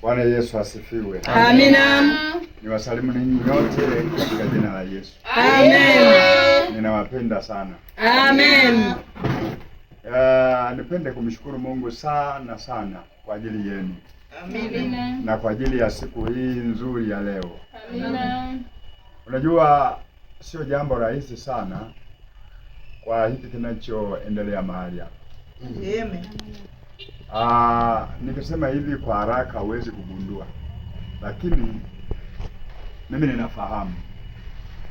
Bwana Yesu asifiwe. Amina. Niwasalimu ninyi nyote katika jina la Yesu. Amen. Ninawapenda sana. Amen. Nipende kumshukuru Mungu sana sana kwa ajili yenu. Amina. Na kwa ajili ya siku hii nzuri ya leo. Amina. Unajua sio jambo rahisi sana kwa hiki kinachoendelea mahali hapa. Amen. Nikisema hivi kwa haraka huwezi kugundua, lakini mimi ninafahamu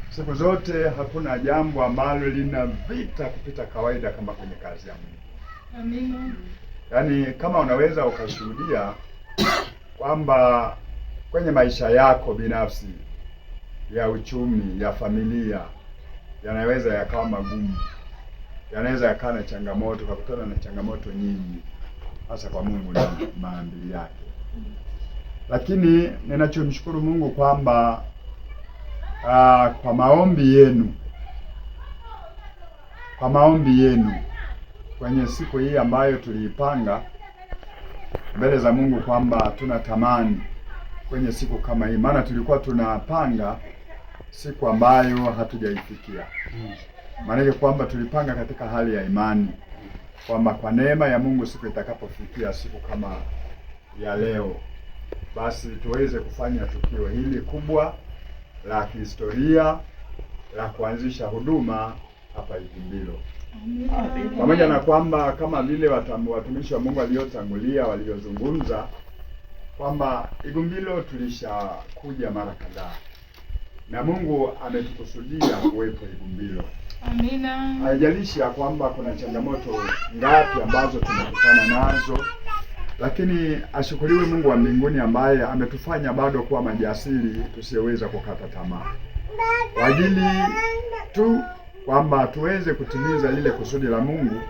siku zote hakuna jambo ambalo lina vita kupita kawaida kama kwenye kazi ya Mungu. Amina. Yaani kama unaweza ukashuhudia kwamba kwenye maisha yako binafsi ya uchumi, ya familia, yanaweza yakawa magumu, yanaweza yakawa na changamoto, ukakutana na changamoto nyingi, hasa kwa Mungu na maadili yake. Lakini ninachomshukuru Mungu kwamba kwa maombi yenu kwenye siku hii ambayo tuliipanga mbele za Mungu kwamba tunatamani kwenye siku kama hii, maana tulikuwa tunapanga siku ambayo hatujaifikia. Maana kwamba tulipanga katika hali ya imani kwamba kwa neema ya Mungu siku itakapofikia siku kama ya leo, basi tuweze kufanya tukio hili kubwa la kihistoria la kuanzisha huduma hapa Igumbilo. Pamoja na kwamba kama vile watumishi wa Mungu waliotangulia waliozungumza kwamba Igumbilo tulishakuja mara kadhaa na Mungu ametukusudia kuwepo Igumbilo. Amina. Haijalishi ya kwamba kuna changamoto ngapi ambazo tunakutana nazo, lakini ashukuriwe Mungu wa mbinguni ambaye ametufanya bado kuwa majasiri tusiyeweza kukata tamaa, kwa ajili tu kwamba tuweze kutimiza lile kusudi la Mungu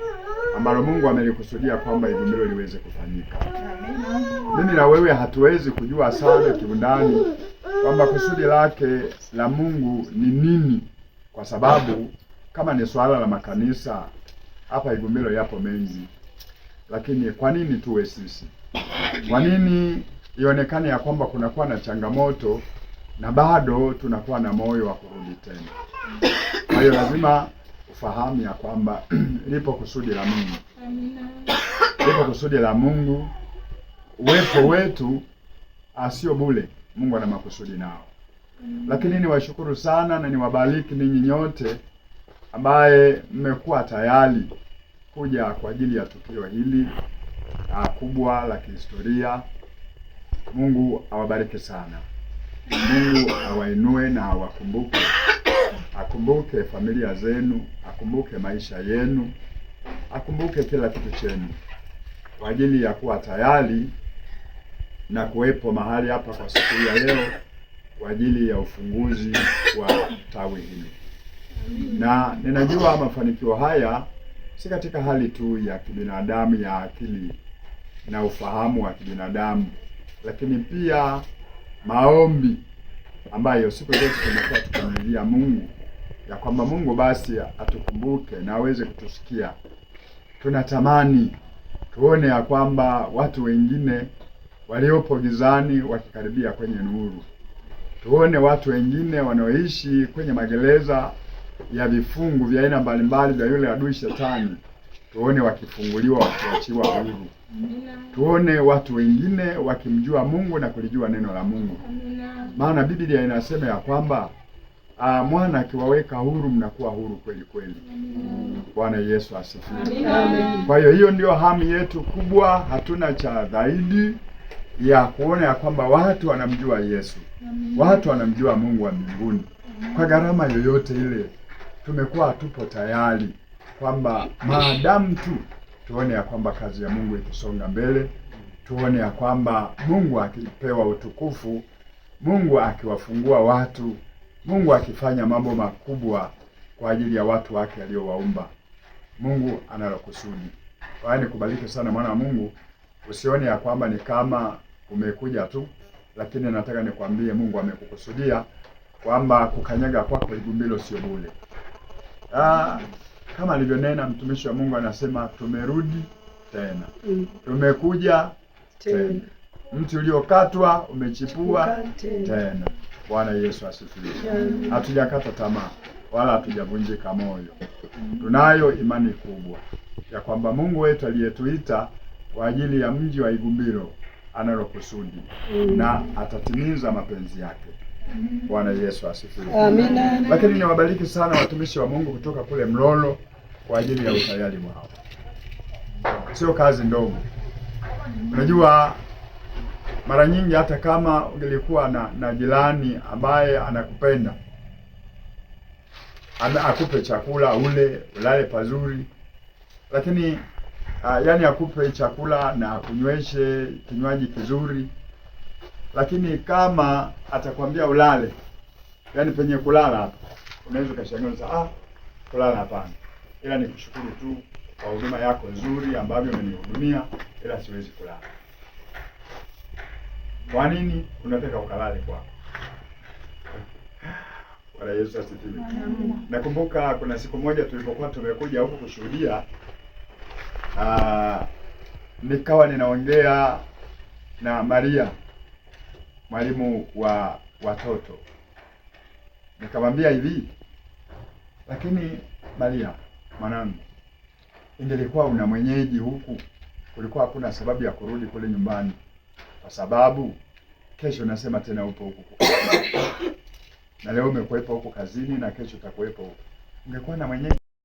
ambalo Mungu amelikusudia kwamba Igumbilo liweze kufanyika. Mimi na wewe hatuwezi kujua sana kiundani kwamba kusudi lake la Mungu ni nini, kwa sababu kama ni swala la makanisa hapa Igumbilo yapo mengi, lakini kwa nini tuwe sisi? Kwa nini ionekane ya kwamba kunakuwa na changamoto na bado tunakuwa na moyo wa kurudi tena? Kwa hiyo lazima ufahamu ya kwamba lipo kusudi la Mungu. Amina. Lipo kusudi la Mungu. Uwepo wetu sio bure. Mungu ana makusudi nao. Lakini niwashukuru sana na niwabariki ninyi nyote ambaye mmekuwa tayari kuja kwa ajili ya tukio hili kubwa la kihistoria. Mungu awabariki sana. Mungu awainue na awakumbuke. Akumbuke familia zenu, akumbuke maisha yenu, akumbuke kila kitu chenu kwa ajili ya kuwa tayari na kuwepo mahali hapa kwa siku ya leo kwa ajili ya ufunguzi wa tawi hili. Na ninajua mafanikio haya si katika hali tu ya kibinadamu ya akili na ufahamu wa kibinadamu, lakini pia maombi ambayo siku zote tunakuwa tukimlilia Mungu ya kwamba Mungu basi atukumbuke na aweze kutusikia. Tunatamani tuone ya kwamba watu wengine waliopo gizani wakikaribia kwenye nuru. Tuone watu wengine wanaoishi kwenye magereza ya vifungu vya aina mbalimbali vya yule adui shetani, tuone wakifunguliwa, wakiachiwa huru. Tuone watu wengine wakimjua Mungu na kulijua neno la Mungu. Maana Biblia inasema ya kwamba mwana akiwaweka huru mnakuwa huru kweli kweli. Bwana Yesu asifiwe. Kwa hiyo ndio hamu yetu kubwa, hatuna cha zaidi ya kuona ya kwamba watu wanamjua Yesu. Watu wanamjua Mungu wa mbinguni. Kwa gharama yoyote ile tumekuwa tupo tayari kwamba maadamu tu tuone ya kwamba kazi ya Mungu ikisonga mbele, tuone ya kwamba Mungu akipewa utukufu, Mungu akiwafungua watu, Mungu akifanya mambo makubwa kwa ajili ya watu wake aliowaumba. Mungu analokusudi. Kwa hiyo nikubariki sana mwana wa Mungu, usione ya kwamba ni kama umekuja tu, lakini nataka nikwambie Mungu amekukusudia kwamba kukanyaga kwako Igumbilo sio bure. Kama alivyonena mtumishi wa Mungu anasema tumerudi tena. Tumekuja tena. Mti uliokatwa umechipua tena. Bwana Yesu asifiwe. Hatujakata tamaa wala hatujavunjika moyo. Tunayo imani kubwa ya kwamba Mungu wetu aliyetuita kwa ajili ya mji wa Igumbiro analo kusudi na atatimiza mapenzi yake. Bwana Yesu asifiwe. Amina. Lakini niwabariki sana watumishi wa Mungu kutoka kule Mlolo kwa ajili ya utayari wao. Sio kazi ndogo. Unajua, mara nyingi hata kama ungelikuwa na jirani ambaye anakupenda, akupe chakula ule, ulale pazuri, lakini yani akupe chakula na akunyweshe kinywaji kizuri, lakini kama atakwambia ulale, yani penye kulala hapa, unaweza ukashangaa kulala hapana, ila nikushukuru tu kwa huduma yako nzuri ambavyo umenihudumia, ila siwezi kulala. Kwa nini unataka ukalale kwako? Bwana Yesu asifiwe. Nakumbuka kuna siku moja tulipokuwa tumekuja huku kushuhudia, nikawa ninaongea na Maria, mwalimu wa watoto. Nikamwambia hivi, lakini Maria mwanangu, ingelikuwa una mwenyeji huku, kulikuwa hakuna sababu ya kurudi kule nyumbani, kwa sababu kesho nasema tena upo huku na leo umekuwepo huko kazini na kesho utakuwepo huko. Ungekuwa na mwenyeji